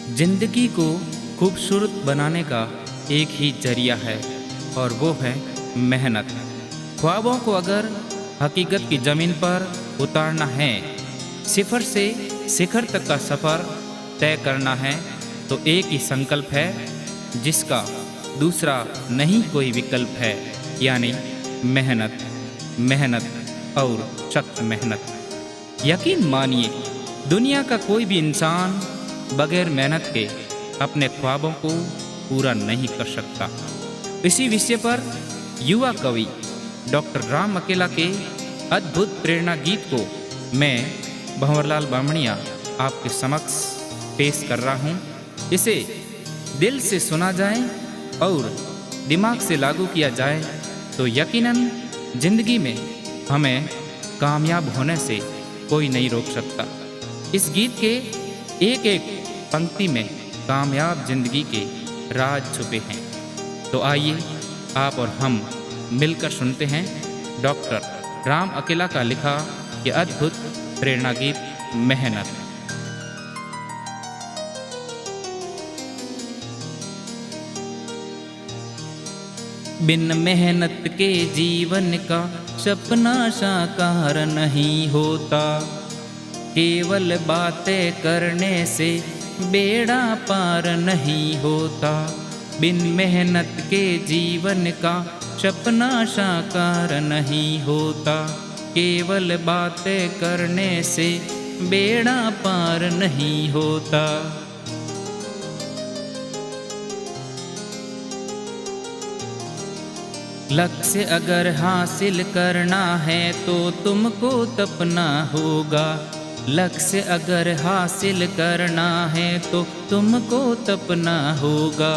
जिंदगी को खूबसूरत बनाने का एक ही जरिया है और वो है मेहनत। ख्वाबों को अगर हकीकत की ज़मीन पर उतारना है, सिफर से शिखर तक का सफ़र तय करना है, तो एक ही संकल्प है जिसका दूसरा नहीं कोई विकल्प है, यानी मेहनत। मेहनत और सख्त मेहनत। यकीन मानिए, दुनिया का कोई भी इंसान बगैर मेहनत के अपने ख्वाबों को पूरा नहीं कर सकता। इसी विषय पर युवा कवि डॉक्टर राम अकेला के अद्भुत प्रेरणा गीत को मैं भंवरलाल बामणिया आपके समक्ष पेश कर रहा हूँ। इसे दिल से सुना जाए और दिमाग से लागू किया जाए तो यकीनन जिंदगी में हमें कामयाब होने से कोई नहीं रोक सकता। इस गीत के एक एक पंक्ति में कामयाब जिंदगी के राज छुपे हैं। तो आइए आप और हम मिलकर सुनते हैं डॉक्टर राम अकेला का लिखा ये अद्भुत प्रेरणा गीत मेहनत। बिन मेहनत के जीवन का सपना साकार नहीं होता। केवल बातें करने से बेड़ा पार नहीं होता। बिन मेहनत के जीवन का सपना साकार नहीं होता। केवल बातें करने से बेड़ा पार नहीं होता। लक्ष्य अगर हासिल करना है तो तुमको तपना होगा। लक्ष्य अगर हासिल करना है तो तुमको तपना होगा।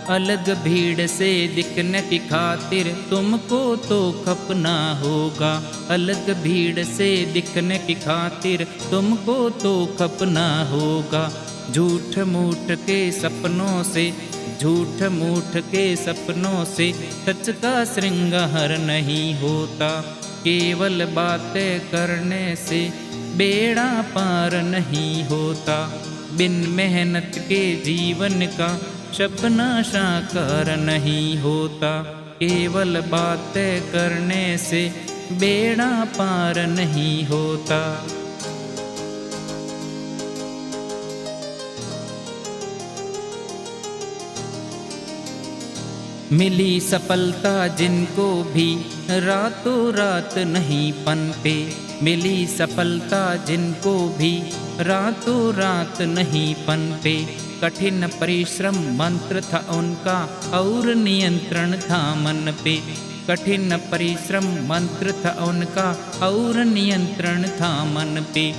अलग भीड़ से दिखने की खातिर तुमको तो खपना होगा। अलग भीड़ से दिखने की खातिर तुमको तो खपना होगा। झूठ मूठ के सपनों से, झूठ मूठ के सपनों से सच का श्रृंगार नहीं होता। केवल बातें करने से बेड़ा पार नहीं होता। बिन मेहनत के जीवन का सपना साकार नहीं होता। केवल बातें करने से बेड़ा पार नहीं होता। मिली सफलता जिनको भी रातों रात नहीं पनपे। मिली सफलता जिनको भी रातों रात नहीं पनपे। कठिन परिश्रम मंत्र था उनका और नियंत्रण था मन पे। कठिन परिश्रम मंत्र था उनका और नियंत्रण था मन पे।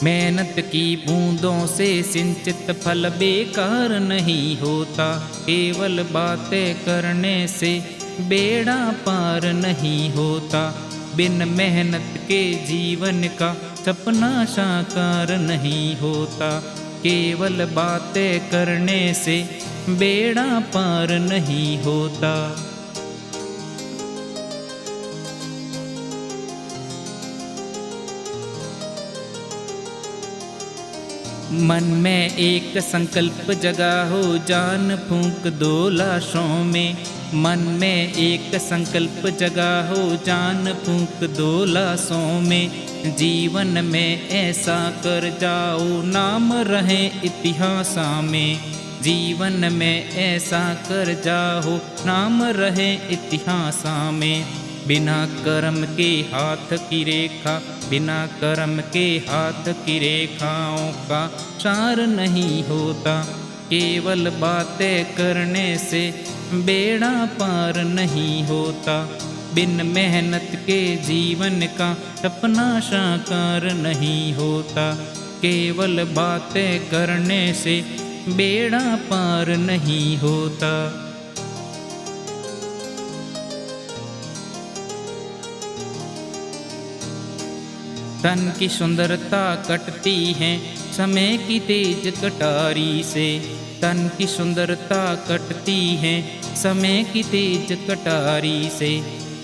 मेहनत की बूंदों से सिंचित फल बेकार नहीं होता। केवल बातें करने से बेड़ा पार नहीं होता। बिन मेहनत के जीवन का सपना साकार नहीं होता। केवल बातें करने से बेड़ा पार नहीं होता। मन में एक संकल्प जगा हो, जान फूंक दो लाशों में। मन में एक संकल्प जगा हो, जान फूंक दो लाशों में। जीवन में ऐसा कर जाओ, नाम रहे इतिहास में। जीवन में ऐसा कर जाओ, नाम रहे इतिहास में। बिना कर्म के हाथ की रेखा, बिना कर्म के हाथ की रेखाओं का सार नहीं होता। केवल बातें करने से बेड़ा पार नहीं होता। बिन मेहनत के जीवन का सपना साकार नहीं होता। केवल बातें करने से बेड़ा पार नहीं होता। तन की सुंदरता कटती है समय की तेज कटारी से। तन की सुंदरता कटती है समय की तेज कटारी से।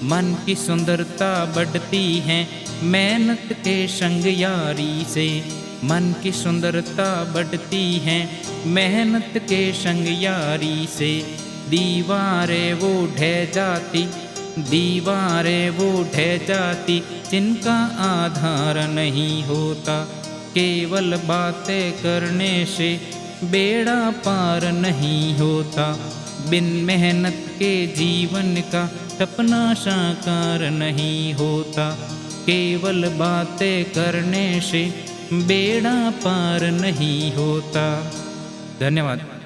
मन की सुंदरता बढ़ती है मेहनत के संग यारी से मन की सुंदरता बढ़ती है। मेहनत के संग यारी से दीवारें वो ढह जाती, दीवारें वो ढह जाती, जिनका आधार नहीं होता। केवल बातें करने से बेड़ा पार नहीं होता। बिन मेहनत के जीवन का सपना साकार नहीं होता। केवल बातें करने से बेड़ा पार नहीं होता। धन्यवाद।